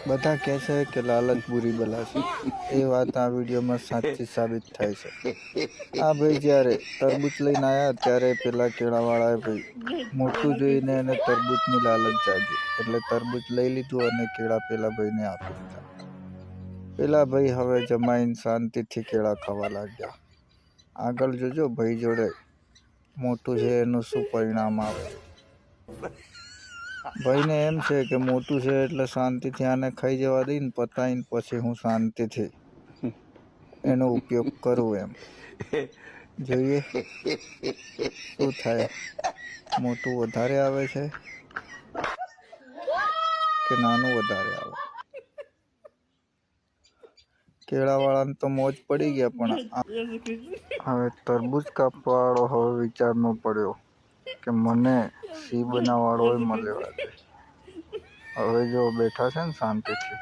બધા કહે છે કે લાલચ બુરી બલા છે, એ વાત આ વિડીયોમાં સાચી સાબિત થાય છે. આ ભાઈ જ્યારે તરબૂચ લઈને આવ્યા ત્યારે પેલા કેળાવાળાએ ભાઈ મોટું જોઈને એને તરબૂચની લાલચ જાગી, એટલે તરબૂચ લઈ લીધું અને કેળા પેલા ભાઈને આપી દીધા. પેલા ભાઈ હવે જમાઈને શાંતિથી કેળા ખાવા લાગ્યા. આગળ જોજો ભાઈ જોડે મોટું છે એનું શું પરિણામ આવે. ભાઈને એમ છે કે મોટું છે એટલે શાંતિથી આને ખાઈ જવા દઈને પતાઈને પછી હું શાંતિથી એનો ઉપયોગ કરું એમ. જોઈએ શું થાય, મોટું વધારે આવે છે કે નાનું વધારે આવે. કેળાવાળાને તો મોજ પડી ગયા, પણ હવે તરબૂચ કાપવાવાળો હવે વિચારમાં પડ્યો કે મને સી બનાવવાળો મળ્યો આજે. હવે જો બેઠા છે ને શાંતિથી.